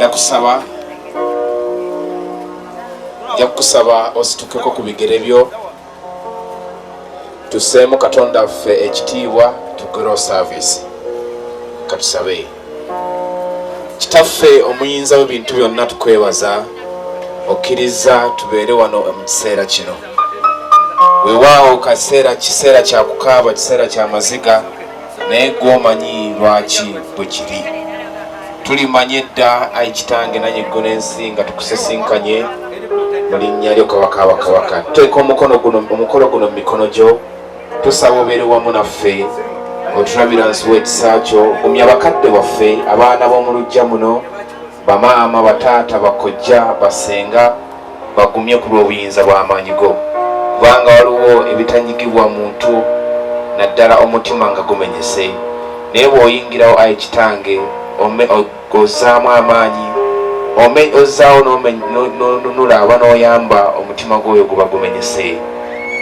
kusaba nja kusaba ositukeko ku bigere byo tuseemu Katonda ffe ekitiibwa tugere service. Katusabe. Kitaffe omuyinza w'ebintu byonna tukwebaza okkiriza tubeere wano mu kiseera kino. Weewaawo kiseera kya kukaaba, kiseera kya maziga, naye gw'omanyi lwaki bwe kiri. Tulimanyi edda Ayi Kitange nanyi eggulu n'ensi nga tukusisinkanye mu linnya lyo Kabaka wa Kabaka. Tuteeka omukolo guno mu mikono gyo, tusaba obeere wamu naffe otulabira nsuwa ekisa kyo. Gumya bakadde baffe, abaana b'omu luggya muno, bamaama, bataata, bakojja, basenga, bagumye ku lw'obuyinza bw'amaanyi go, kubanga waliwo ebitanyigibwa muntu naddala omutima nga gumenyese. Naye bw'oyingirawo Ayi Kitange ozzaamu amaanyi, ozzaawo n'onunula n'oyamba omutima gw'oyo guba gumenyese.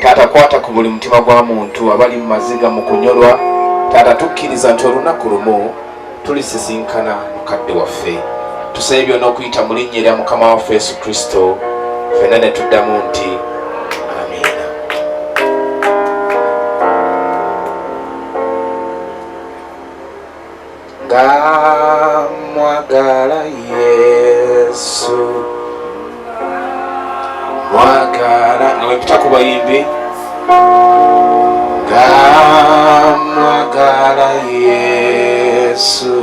Taata, kwata ku buli mutima gwa muntu abali mu maziga mu kunyolwa. Taata, tukkiriza nti olunaku lumu tulisisinkana mukadde waffe. Tusabye byonna okuyita mu linnya erya Mukama waffe Yesu Kristo, ffenna ne tuddamu nti amiina. Nga mwagala Yesu, mwagala nawepita ku bayimbi. Nga mwagala Yesu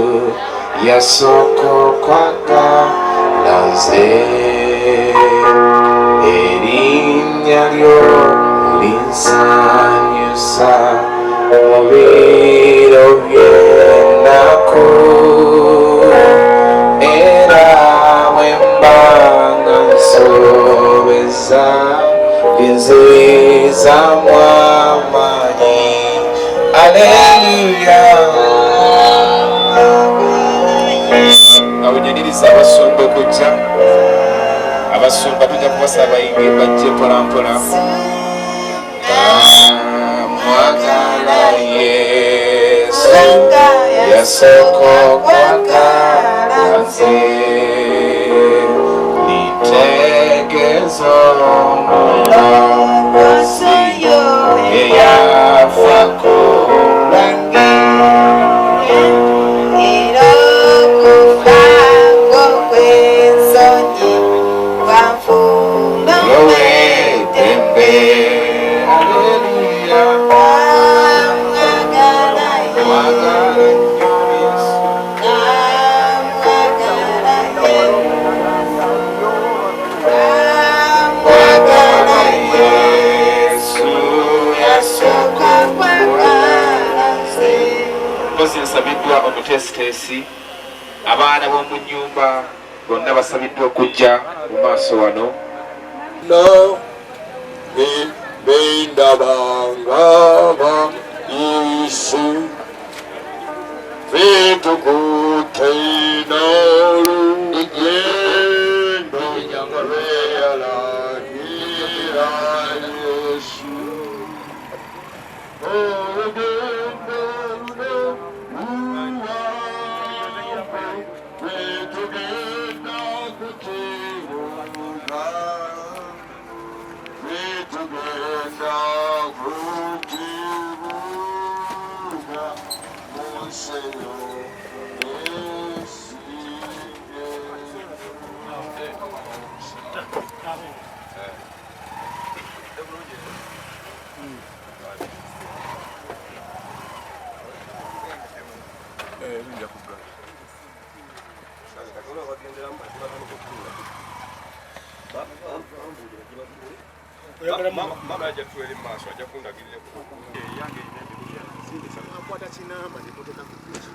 yasooka okwagala nze, erinnya lyo linsanyusa mu biro by'ennaku, era bwe mbanga nsobeza linzizamu amaanyi. Aleluya. Abanyanyiriza abasumba okujja, abasumba tujja kubasaba bayinge bajje mpolampola. Mwagala Yesu yasooka okwagala nze, litegeeza omulongozi eyafa ku lwange. Nsabiddwa omutesitesi, abaana b'omu nnyumba bonna basabiddwa okujja mu maaso wano. Bendabanga baisi vetukuteina olugendo lweyalagira Yesu. Mama ajja tuwere mu maaso ajja kundagirira yange akwata kinamba nekoteka ku pichi.